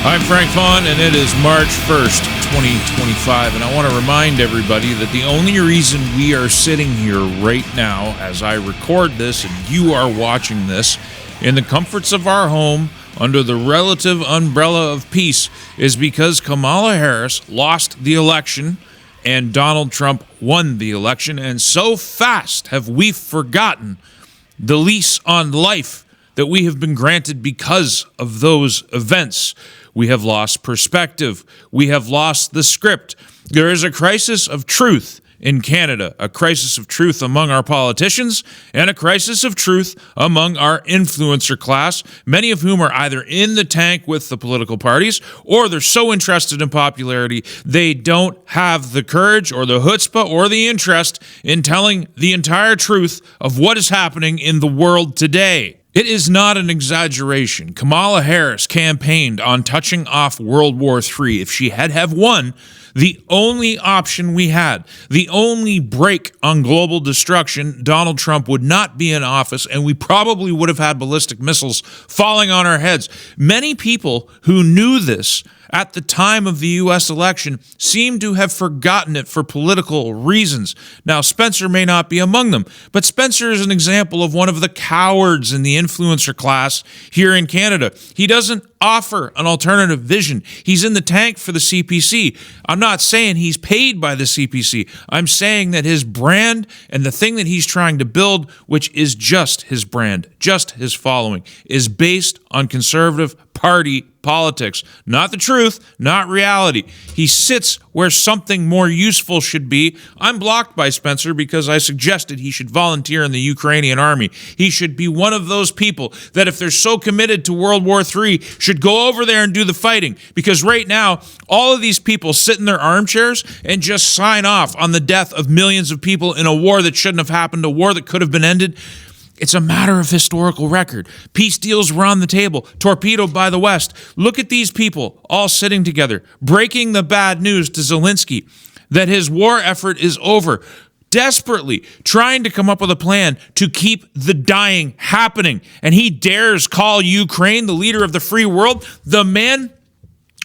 I'm Frank Vaughn, and it is March 1st, 2025, and I want to remind everybody that the only reason we are sitting here right now as I record this and you are watching this in the comforts of our home under the relative umbrella of peace is because Kamala Harris lost the election and Donald Trump won the election, and so fast have we forgotten the lease on life that we have been granted because of those events. We have lost perspective. We have lost the script. There is a crisis of truth in Canada, a crisis of truth among our politicians, and a crisis of truth among our influencer class, many of whom are either in the tank with the political parties or they're so interested in popularity they don't have the courage or the chutzpah or the interest in telling the entire truth of what is happening in the world today. It is not an exaggeration. Kamala Harris campaigned on touching off World War III. If she had won, the only option we had, the only break on global destruction, Donald Trump would not be in office, and we probably would have had ballistic missiles falling on our heads. Many people who knew this at the time of the U.S. election seem to have forgotten it for political reasons. Now, Spencer may not be among them, but Spencer is an example of one of the cowards in the influencer class here in Canada. He doesn't offer an alternative vision. He's in the tank for the CPC. I'm not saying he's paid by the CPC. I'm saying that his brand and the thing that he's trying to build, which is just his brand, just his following, is based on conservative party politics. Not the truth, not reality. He sits where something more useful should be. I'm blocked by Spencer because I suggested he should volunteer in the Ukrainian army. He should be one of those people that if they're so committed to World War III, should go over there and do the fighting. Because right now, all of these people sit in their armchairs and just sign off on the death of millions of people in a war that shouldn't have happened, a war that could have been ended. It's a matter of historical record. Peace deals were on the table, torpedoed by the West. Look at these people all sitting together, breaking the bad news to Zelenskyy that his war effort is over, desperately trying to come up with a plan to keep the dying happening. And he dares call Ukraine the leader of the free world, the man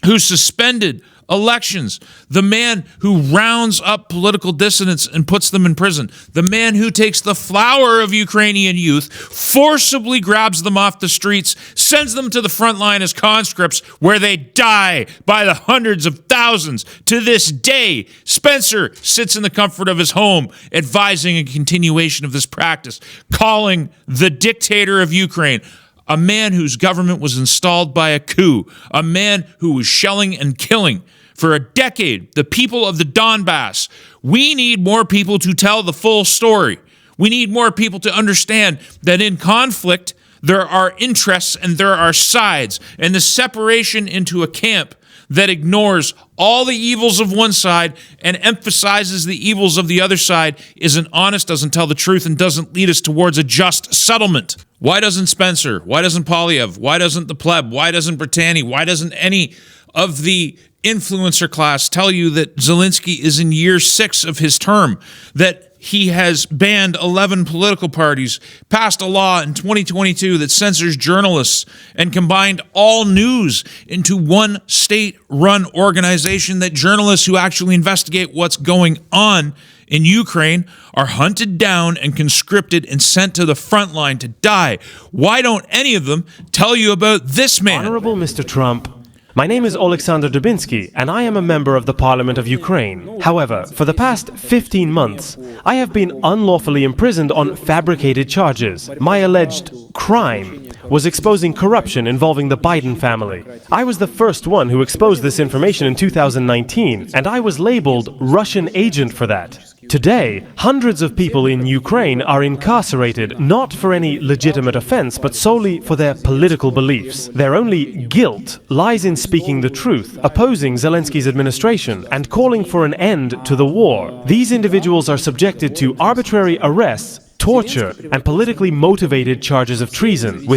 who suspended elections, the man who rounds up political dissidents and puts them in prison, the man who takes the flower of Ukrainian youth, forcibly grabs them off the streets, sends them to the front line as conscripts where they die by the hundreds of thousands. To this day, Spencer sits in the comfort of his home advising a continuation of this practice, calling the dictator of Ukraine a man whose government was installed by a coup, a man who was shelling and killing for a decade the people of the Donbass. We need more people to tell the full story. We need more people to understand that in conflict, there are interests and there are sides, and the separation into a camp that ignores all the evils of one side and emphasizes the evils of the other side isn't honest, doesn't tell the truth, and doesn't lead us towards a just settlement. Why doesn't Spencer? Why doesn't Poilievre? Why doesn't the pleb? Why doesn't Britannia? Why doesn't any of the influencer class tell you that Zelenskyy is in year 6 of his term, that he has banned 11 political parties, passed a law in 2022 that censors journalists, and combined all news into one state-run organization, that journalists who actually investigate what's going on in Ukraine are hunted down and conscripted and sent to the front line to die. Why don't any of them tell you about this man? Honorable Mr. Trump, my name is Alexander Dubinsky, and I am a member of the Parliament of Ukraine. However, for the past 15 months, I have been unlawfully imprisoned on fabricated charges. My alleged crime was exposing corruption involving the Biden family. I was the first one who exposed this information in 2019, and I was labeled Russian agent for that. Today, hundreds of people in Ukraine are incarcerated not for any legitimate offense, but solely for their political beliefs. Their only guilt lies in speaking the truth, opposing Zelenskyy's administration, and calling for an end to the war. These individuals are subjected to arbitrary arrests, torture, and politically motivated charges of treason.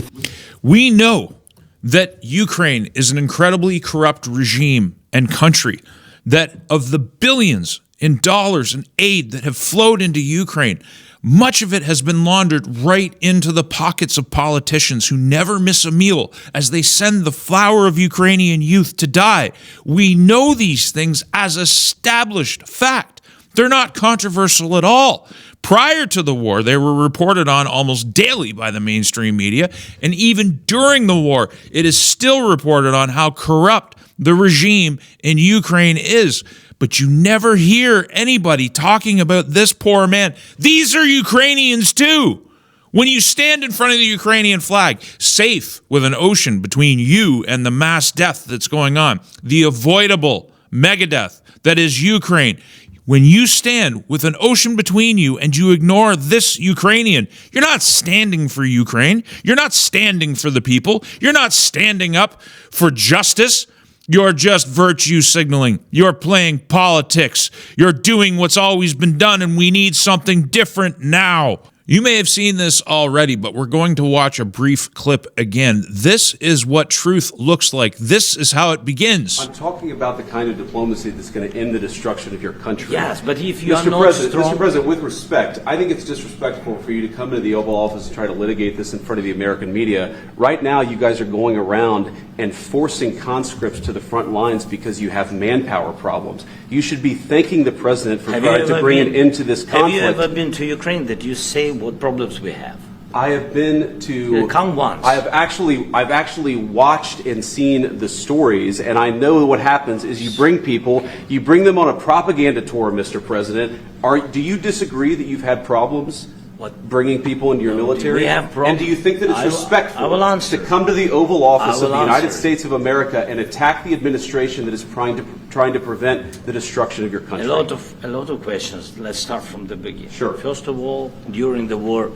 We know that Ukraine is an incredibly corrupt regime and country, that of the billions in dollars and aid that have flowed into Ukraine, Much of it has been laundered right into the pockets of politicians who never miss a meal as they send the flower of Ukrainian youth to die. We know these things as established fact. They're not controversial at all. Prior to the war, they were reported on almost daily by the mainstream media, and even during the war, it is still reported on how corrupt the regime in Ukraine is. But you never hear anybody talking about this poor man. These are Ukrainians too. When you stand in front of the Ukrainian flag, safe with an ocean between you and the mass death that's going on, the avoidable megadeath that is Ukraine, when you stand with an ocean between you and you ignore this Ukrainian, you're not standing for Ukraine. You're not standing for the people. You're not standing up for justice. You're just virtue signaling. You're playing politics. You're doing what's always been done, and we need something different now. You may have seen this already, but we're going to watch a brief clip again. This is what truth looks like. This is how it begins. I'm talking about the kind of diplomacy that's going to end the destruction of your country. Yes, but if you are Mr. not President, strong... Mr. President, with respect, I think it's disrespectful for you to come into the Oval Office and try to litigate this in front of the American media. Right now, you guys are going around and forcing conscripts to the front lines because you have manpower problems. You should be thanking the President for trying to bring an end to this conflict. Have you ever been to Ukraine that you say what problems we have? I have been to... Come once. I've actually watched and seen the stories, and I know what happens is you bring people, you bring them on a propaganda tour, Mr. President. Do you disagree that you've had problems bringing people into your military? We have problems. And do you think that it's respectful to come to the Oval Office of the United States of America and attack the administration that is trying to prevent the destruction of your country? A lot of questions. Let's start from the beginning. Sure. First of all, during the war,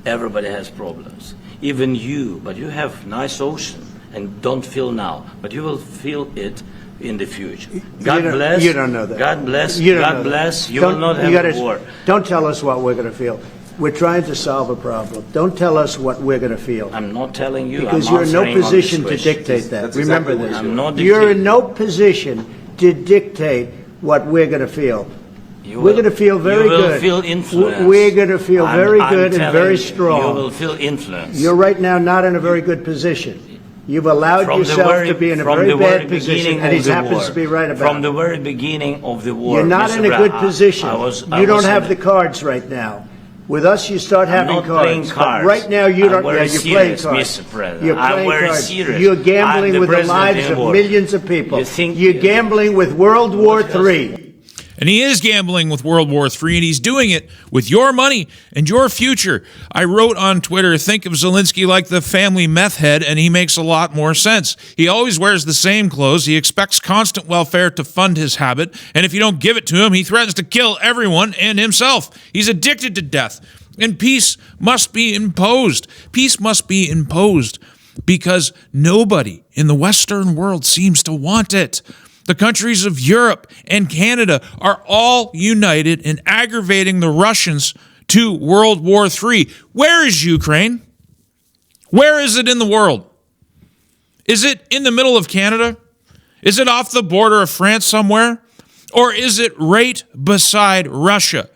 everybody has problems. Even you, but you have nice ocean and don't feel now, but you will feel it in the future. God bless. You don't know that. God bless. You don't God know bless. that. You will not have a war. Don't tell us what we're going to feel. We're trying to solve a problem. Don't tell us what we're going to feel. I'm not telling you. Because I'm you're in no answering on position this to question. dictate that. That's Remember exactly this. what I'm not You're dictating. in no position to dictate what we're going to feel. You We're will- going to feel very you will good. Feel influence. We're going to feel very good and very You strong. will feel influence. You're right now not in a very good position. You've allowed yourself to be in a very bad position, and he happens to be right about it. From the very beginning of the war. You're not Mr. in a Brown, good position. I You don't was have in the cards right now. With us, you start having not cards. playing But cards. right now, you I'm don't. very You're playing serious, cards. Mr. President. You're I'm playing very cards. serious. You're I'm gambling the with the president lives in of the war. millions of people. You think- You're gambling with World War III. And he is gambling with World War III, and he's doing it with your money and your future. I wrote on Twitter, think of Zelenskyy like the family meth head, and he makes a lot more sense. He always wears the same clothes. He expects constant welfare to fund his habit, and if you don't give it to him, he threatens to kill everyone and himself. He's addicted to death, and peace must be imposed. Peace must be imposed because nobody in the Western world seems to want it. The countries of Europe and Canada are all united in aggravating the Russians to World War III. Where is Ukraine? Where is it in the world? Is it in the middle of Canada? Is it off the border of France somewhere? Or is it right beside Russia?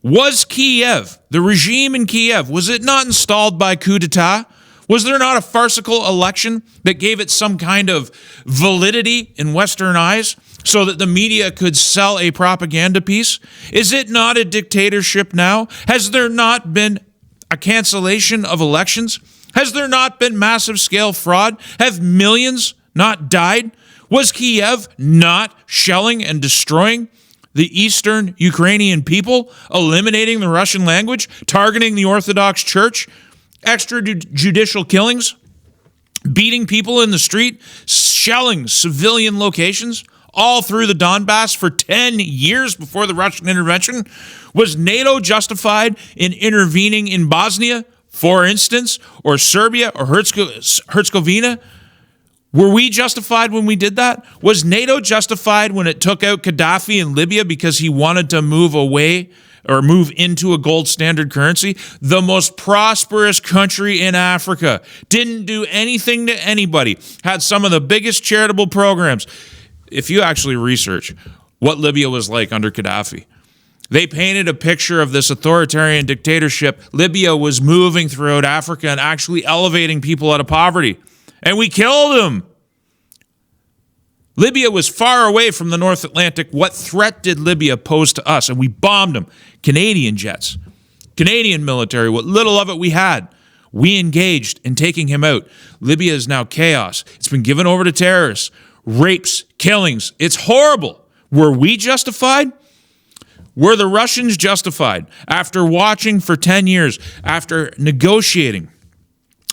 Was Kiev, the regime in Kiev, was it not installed by coup d'etat? Was there not a farcical election that gave it some kind of validity in Western eyes so that the media could sell a propaganda piece? Is it not a dictatorship now? Has there not been a cancellation of elections? Has there not been massive scale fraud? Have millions not died? Was Kiev not shelling and destroying the eastern Ukrainian people, eliminating the Russian language, targeting the Orthodox Church, extrajudicial killings, beating people in the street, shelling civilian locations all through the Donbass for 10 years before the Russian intervention? Was NATO justified in intervening in Bosnia, for instance, or Serbia or Herzegovina? Were we justified when we did that? Was NATO justified when it took out Gaddafi in Libya because he wanted to move away or move into a gold standard currency? The most prosperous country in Africa didn't do anything to anybody, had some of the biggest charitable programs. If you actually research what Libya was like under Gaddafi, They painted a picture of this authoritarian dictatorship. Libya was moving throughout Africa and actually elevating people out of poverty. And we killed them. Libya was far away from the North Atlantic. What threat did Libya pose to us? And we bombed them. Canadian jets, Canadian military, what little of it we had, we engaged in taking him out. Libya is now chaos. It's been given over to terrorists, rapes, killings. It's horrible. Were we justified? Were the Russians justified? After watching for 10 years, after negotiating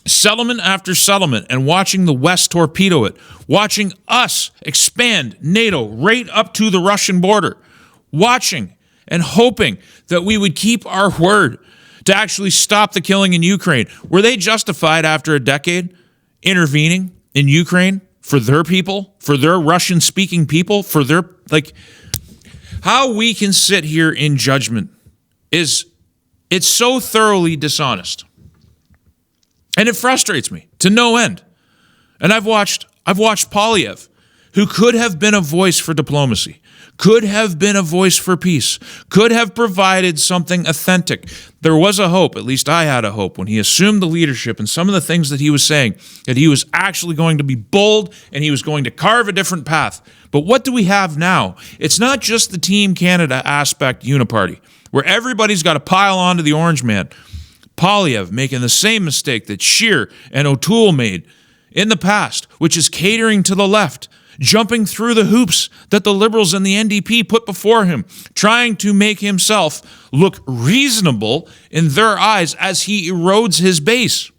settlement after settlement and watching the West torpedo it, watching us expand NATO right up to the Russian border, watching and hoping that we would keep our word to actually stop the killing in Ukraine. Were they justified after a decade intervening in Ukraine for their people, for their Russian-speaking people, for their, how we can sit here in judgment it's so thoroughly dishonest. And it frustrates me to no end. And I've watched Poilievre, who could have been a voice for diplomacy, could have been a voice for peace, could have provided something authentic. There was a hope, at least I had a hope, when he assumed the leadership and some of the things that he was saying, that he was actually going to be bold and he was going to carve a different path. But what do we have now? It's not just the Team Canada aspect uniparty, where everybody's got to pile onto the orange man. Poilievre making the same mistake that Scheer and O'Toole made in the past, which is catering to the left, jumping through the hoops that the Liberals and the NDP put before him, trying to make himself look reasonable in their eyes as he erodes his base.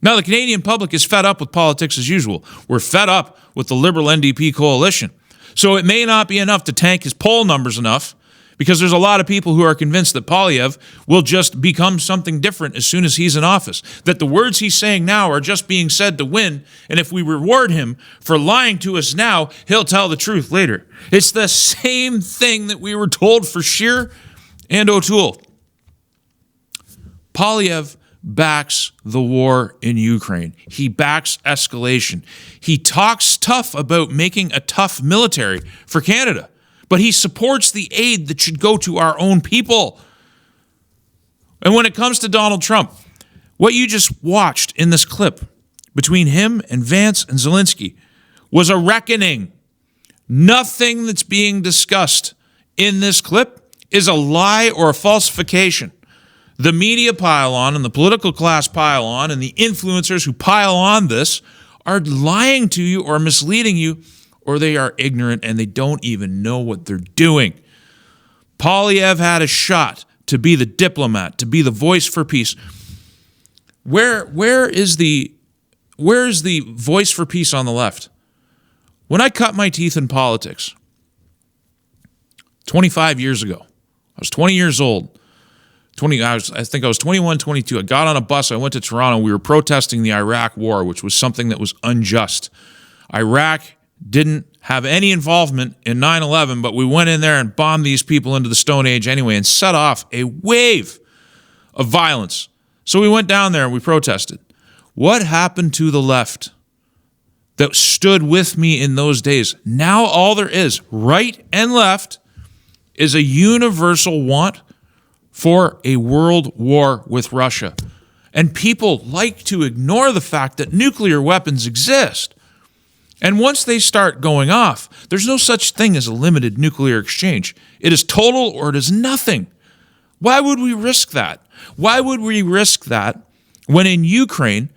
Now, the Canadian public is fed up with politics as usual. We're fed up with the Liberal NDP coalition. So it may not be enough to tank his poll numbers enough, because there's a lot of people who are convinced that Poilievre will just become something different as soon as he's in office, that the words he's saying now are just being said to win, and if we reward him for lying to us now, he'll tell the truth later. It's the same thing that we were told for Scheer and O'Toole. Poilievre backs the war in Ukraine. He backs escalation. He talks tough about making a tough military for Canada, but he supports the aid that should go to our own people. And when it comes to Donald Trump, what you just watched in this clip between him and Vance and Zelenskyy was a reckoning. Nothing that's being discussed in this clip is a lie or a falsification. The media pile on and the political class pile on and the influencers who pile on this are lying to you or misleading you, or they are ignorant and they don't even know what they're doing. Poilievre had a shot to be the diplomat, to be the voice for peace. Where is the voice for peace on the left? When I cut my teeth in politics 25 years ago, I was 20 years old. I think I was 21, 22. I got on a bus. I went to Toronto. We were protesting the Iraq war, which was something that was unjust. Iraq didn't have any involvement in 9/11, but we went in there and bombed these people into the Stone Age anyway and set off a wave of violence. So we went down there and we protested. What happened to the left that stood with me in those days? Now all there is, right and left, is a universal want for a world war with Russia. And people like to ignore the fact that nuclear weapons exist. And once they start going off, there's no such thing as a limited nuclear exchange. It is total or it is nothing. Why would we risk that? Why would we risk that when in Ukraine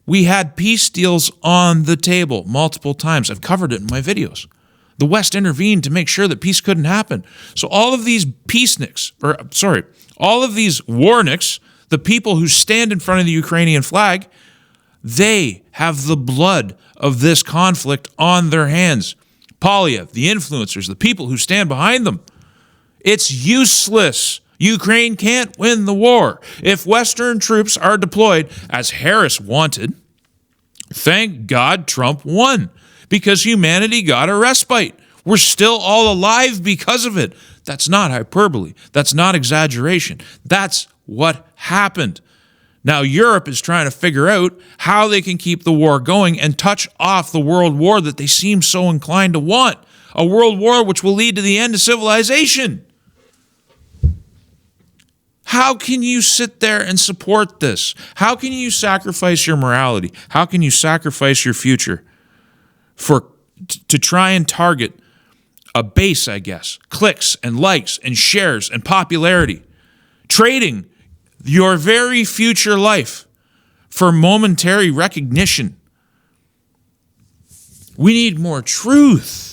we had peace deals on the table multiple times? I've covered it in my videos. The West intervened to make sure that peace couldn't happen. So all of these all of these warnicks, the people who stand in front of the Ukrainian flag, they have the blood of this conflict on their hands. Poilievre, the influencers, the people who stand behind them. It's useless. Ukraine can't win the war. If Western troops are deployed, as Harris wanted, thank God Trump won, because humanity got a respite. We're still all alive because of it. That's not hyperbole. That's not exaggeration. That's what happened. Now, Europe is trying to figure out how they can keep the war going and touch off the world war that they seem so inclined to want. A world war which will lead to the end of civilization. How can you sit there and support this? How can you sacrifice your morality? How can you sacrifice your future to try and target a base, I guess, clicks and likes and shares and popularity, trading your very future life for momentary recognition? We need more truth.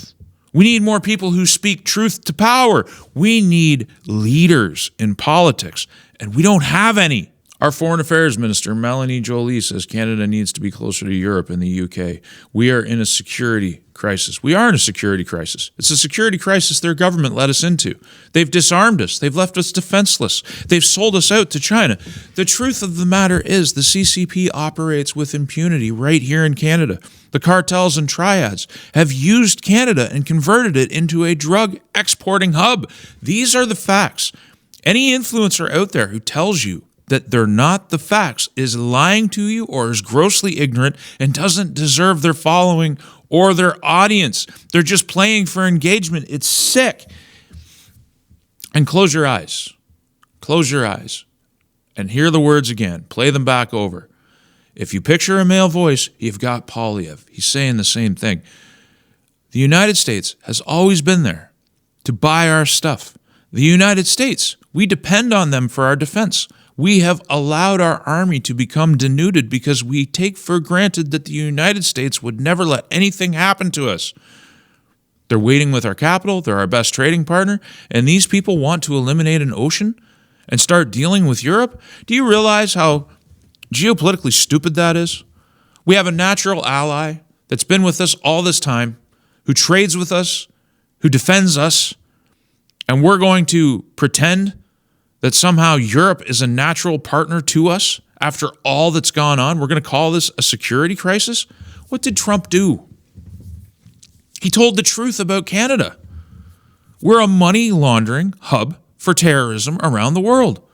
We need more people who speak truth to power. We need leaders in politics, and we don't have any. Our Foreign Affairs Minister, Melanie Joly, says Canada needs to be closer to Europe and the UK. We are in a security crisis. We are in a security crisis. It's a security crisis their government let us into. They've disarmed us. They've left us defenseless. They've sold us out to China. The truth of the matter is the CCP operates with impunity right here in Canada. The cartels and triads have used Canada and converted it into a drug exporting hub. These are the facts. Any influencer out there who tells you that they're not the facts is lying to you or is grossly ignorant and doesn't deserve their following or their audience. They're just playing for engagement. It's sick. And close your eyes. Close your eyes. And hear the words again. Play them back over. If you picture a male voice, you've got Poilievre. He's saying the same thing. The United States has always been there to buy our stuff. The United States, we depend on them for our defense. We have allowed our army to become denuded because we take for granted that the United States would never let anything happen to us. They're waiting with our capital. They're our best trading partner. And these people want to eliminate an ocean and start dealing with Europe? Do you realize how geopolitically stupid that is? We have a natural ally that's been with us all this time, who trades with us, who defends us, and we're going to pretend that somehow Europe is a natural partner to us after all that's gone on? We're going to call this a security crisis? What did Trump do? He told the truth about Canada. We're a money laundering hub for terrorism around the world.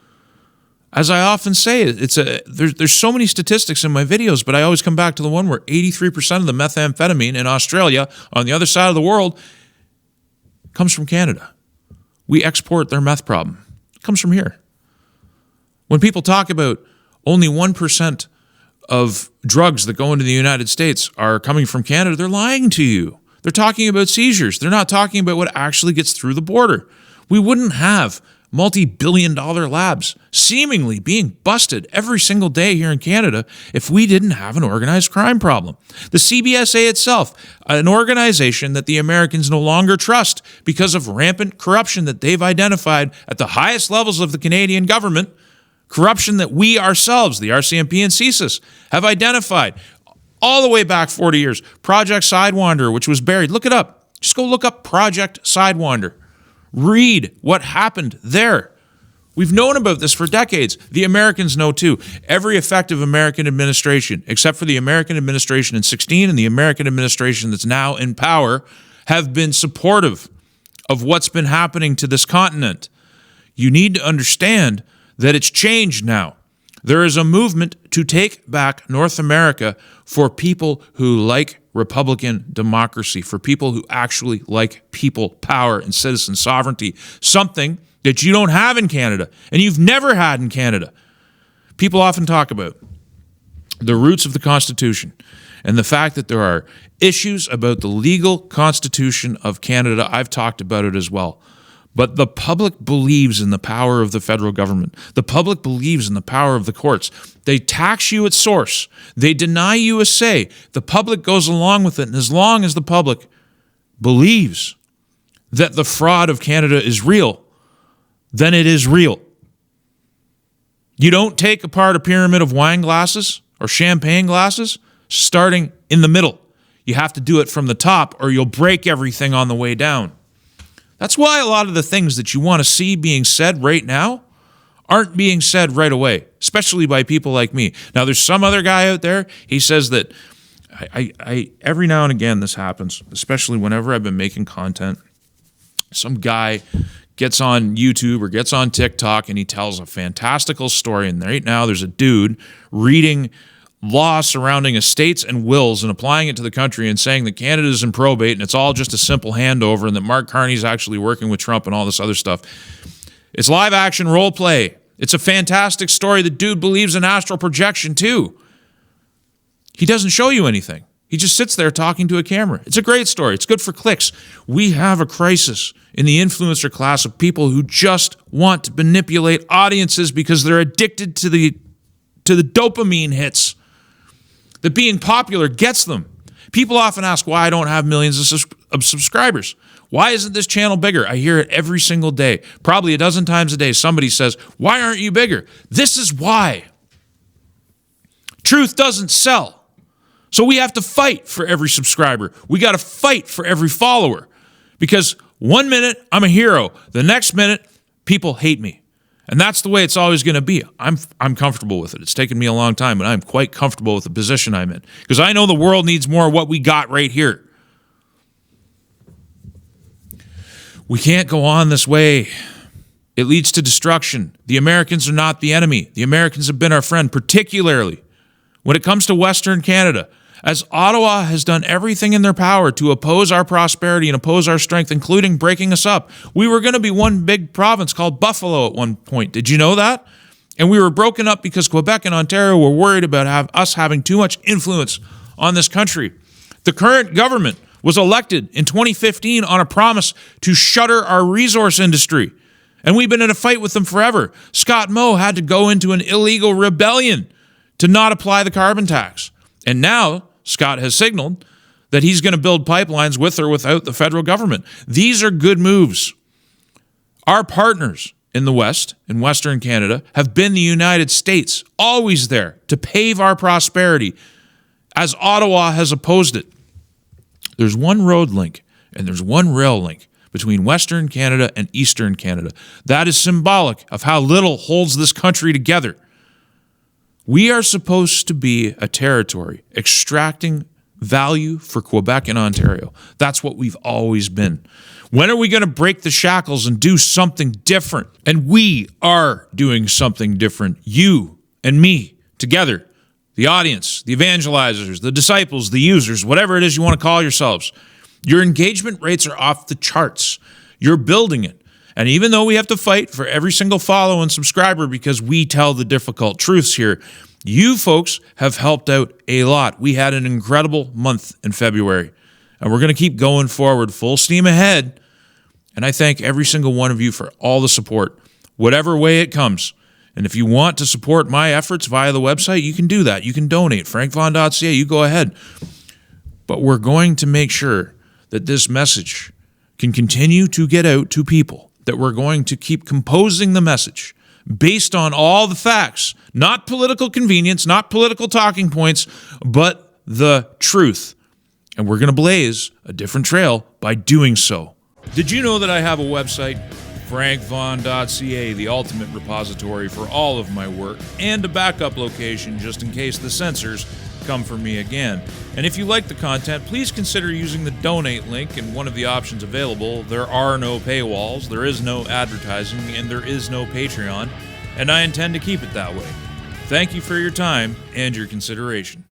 As I often say, there's so many statistics in my videos, but I always come back to the one where 83% of the methamphetamine in Australia, on the other side of the world, comes from Canada. We export their meth problem. Comes from here. When people talk about only 1% of drugs that go into the United States are coming from Canada, they're lying to you. They're talking about seizures. They're not talking about what actually gets through the border. We wouldn't have multi-billion-dollar labs seemingly being busted every single day here in Canada if we didn't have an organized crime problem. The CBSA itself, an organization that the Americans no longer trust because of rampant corruption that they've identified at the highest levels of the Canadian government, corruption that we ourselves, the RCMP and CSIS, have identified all the way back 40 years. Project Sidewinder, which was buried. Look it up. Just go look up Project Sidewinder. Read what happened there. We've known about this for decades. The Americans know too. Every effective American administration, except for the American administration in 2016 and the American administration that's now in power, have been supportive of what's been happening to this continent. You need to understand that it's changed now. There is a movement to take back North America for people who like Republican democracy, for people who actually like people power and citizen sovereignty, something that you don't have in Canada and you've never had in Canada. People often talk about the roots of the Constitution and the fact that there are issues about the legal Constitution of Canada. I've talked about it as well. But the public believes in the power of the federal government. The public believes in the power of the courts. They tax you at source. They deny you a say. The public goes along with it. And as long as the public believes that the fraud of Canada is real, then it is real. You don't take apart a pyramid of wine glasses or champagne glasses starting in the middle. You have to do it from the top or you'll break everything on the way down. That's why a lot of the things that you want to see being said right now aren't being said right away, especially by people like me. Now, there's some other guy out there, he says that I every now and again this happens, especially whenever I've been making content. Some guy gets on YouTube or gets on TikTok and he tells a fantastical story. And right now there's a dude reading law surrounding estates and wills and applying it to the country and saying that Canada is in probate and it's all just a simple handover and that Mark Carney's actually working with Trump and all this other stuff. It's live action role play. It's a fantastic story. The dude believes in astral projection too. He doesn't show you anything. He just sits there talking to a camera. It's a great story. It's good for clicks. We have a crisis in the influencer class of people who just want to manipulate audiences because they're addicted to the dopamine hits. That being popular gets them. People often ask why I don't have millions of subscribers. Why isn't this channel bigger? I hear it every single day. Probably a dozen times a day somebody says, why aren't you bigger? This is why. Truth doesn't sell. So we have to fight for every subscriber. We got to fight for every follower. Because 1 minute, I'm a hero. The next minute, people hate me. And that's the way it's always going to be. I'm comfortable with it. It's taken me a long time, but I'm quite comfortable with the position I'm in. Because I know the world needs more of what we got right here. We can't go on this way. It leads to destruction. The Americans are not the enemy. The Americans have been our friend, particularly when it comes to Western Canada. As Ottawa has done everything in their power to oppose our prosperity and oppose our strength, including breaking us up. We were going to be one big province called Buffalo at one point. Did you know that? And we were broken up because Quebec and Ontario were worried about us having too much influence on this country. The current government was elected in 2015 on a promise to shutter our resource industry. And we've been in a fight with them forever. Scott Moe had to go into an illegal rebellion to not apply the carbon tax. And now Scott has signaled that he's going to build pipelines with or without the federal government. These are good moves. Our partners in the West, in Western Canada, have been the United States, always there to pave our prosperity, as Ottawa has opposed it. There's one road link and there's one rail link between Western Canada and Eastern Canada. That is symbolic of how little holds this country together. We are supposed to be a territory extracting value for Quebec and Ontario. That's what we've always been. When are we going to break the shackles and do something different? And we are doing something different. You and me together, the audience, the evangelizers, the disciples, the users, whatever it is you want to call yourselves. Your engagement rates are off the charts. You're building it. And even though we have to fight for every single follow and subscriber because we tell the difficult truths here, you folks have helped out a lot. We had an incredible month in February, and we're going to keep going forward full steam ahead. And I thank every single one of you for all the support, whatever way it comes. And if you want to support my efforts via the website, you can do that. You can donate, frankvon.ca, you go ahead. But we're going to make sure that this message can continue to get out to people, that we're going to keep composing the message based on all the facts, not political convenience, not political talking points, but the truth. And we're going to blaze a different trail by doing so. Did you know that I have a website, frankvon.ca, the ultimate repository for all of my work, and a backup location just in case the censors come for me again. And if you like the content, please consider using the donate link in one of the options available. There are no paywalls, there is no advertising, and there is no Patreon, and I intend to keep it that way. Thank you for your time and your consideration.